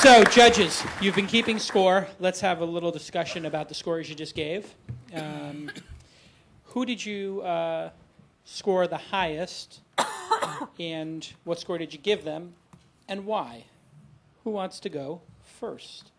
So, judges, you've been keeping score. Let's have a little discussion about the scores you just gave. Who did you score the highest, and what score did you give them, and why? Who wants to go first?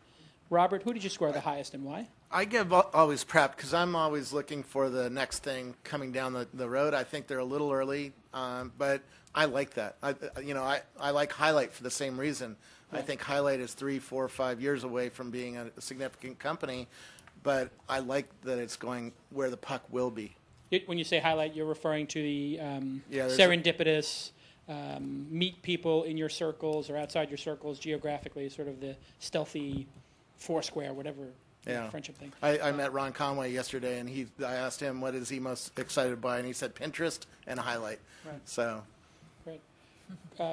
Robert, who did you score the highest and why? I give AlwaysPrepped because I'm always looking for the next thing coming down the road. I think they're a little early, but I like that. I like Highlight for the same reason. Yeah. I think Highlight is 3, 4, 5 years away from being a significant company, but I like that it's going where the puck will be. When you say Highlight, you're referring to the serendipitous, meet people in your circles or outside your circles geographically, sort of the stealthy Foursquare, whatever. Yeah, friendship thing. I met Ron Conway yesterday, and I asked him what is he most excited by, and he said Pinterest and Highlight. Right. So, great.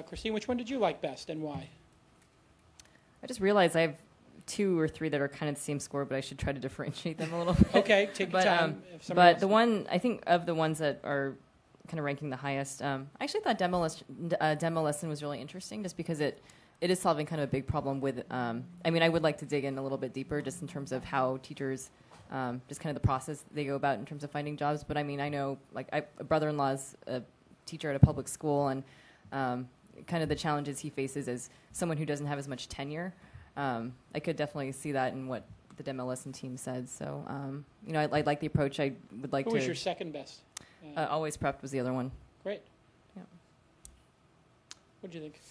Christine, which one did you like best, and why? I just realized I have 2 or 3 that are kind of the same score, but I should try to differentiate them a little bit. Okay, take your time. But the one, I think, of the ones that are kind of ranking the highest, I actually thought DemoLesson was really interesting, just because it is solving kind of a big problem with, I would like to dig in a little bit deeper just in terms of how teachers, just kind of the process they go about in terms of finding jobs. But I know, a brother-in-law's a teacher at a public school, and kind of the challenges he faces as someone who doesn't have as much tenure. I could definitely see that in what the DemoLesson team said. So, I like the approach. I would like to... Who was your second best? AlwaysPrepped was the other one. Great. Yeah. What do you think?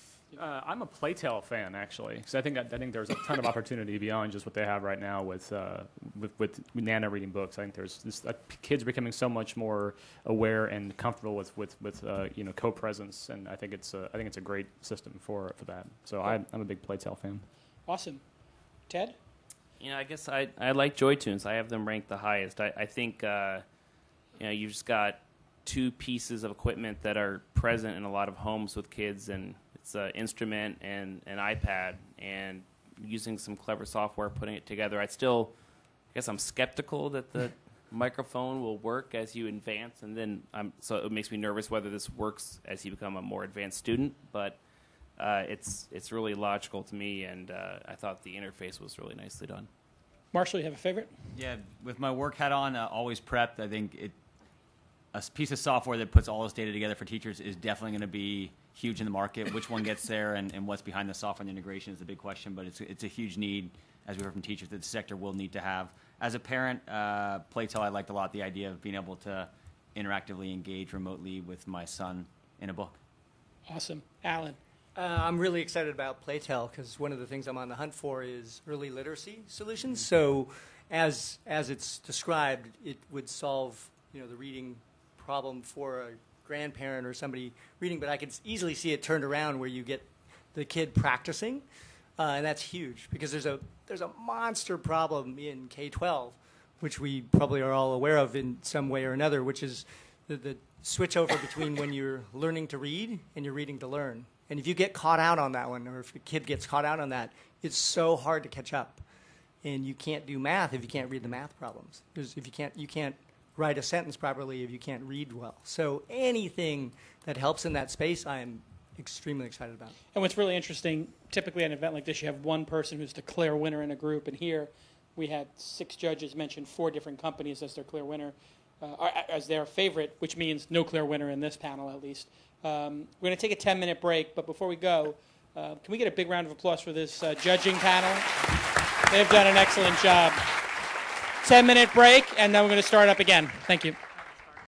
I'm a PlayTell fan, actually, because I think there's a ton of opportunity beyond just what they have right now with Nana reading books. I think there's kids are becoming so much more aware and comfortable with co-presence, and I think it's a great system for that. So I'm a big PlayTell fan. Awesome, Ted. I guess I like JoyTunes. I have them ranked the highest. I think you've just got 2 pieces of equipment that are present in a lot of homes with kids, and it's an instrument and an iPad, and using some clever software, putting it together. I guess I'm skeptical that the microphone will work as you advance, and then so it makes me nervous whether this works as you become a more advanced student. But it's really logical to me, and I thought the interface was really nicely done. Marshall, you have a favorite? Yeah, with my work hat on, AlwaysPrepped. I think a piece of software that puts all this data together for teachers is definitely going to be huge in the market. Which one gets there and what's behind the software and the integration is the big question, but it's a huge need, as we heard from teachers, that the sector will need to have. As a parent, PlayTell, I liked a lot the idea of being able to interactively engage remotely with my son in a book. Awesome. Alan? I'm really excited about PlayTell because one of the things I'm on the hunt for is early literacy solutions. So as it's described, it would solve the reading problem for a grandparent or somebody reading, but I could easily see it turned around where you get the kid practicing, and that's huge because there's a monster problem in K-12, which we probably are all aware of in some way or another, which is the switch over between when you're learning to read and you're reading to learn. And if you get caught out on that one, or if a kid gets caught out on that, it's so hard to catch up. And you can't do math if you can't read the math problems. If you can't write a sentence properly if you can't read well. So anything that helps in that space, I am extremely excited about. And what's really interesting, typically at an event like this, you have one person who's the clear winner in a group, and here we had 6 judges mention 4 different companies as their clear winner, as their favorite, which means no clear winner in this panel at least. We're going to take a 10-minute break, but before we go, can we get a big round of applause for this judging panel? They've done an excellent job. 10-minute break, and then we're going to start up again. Thank you.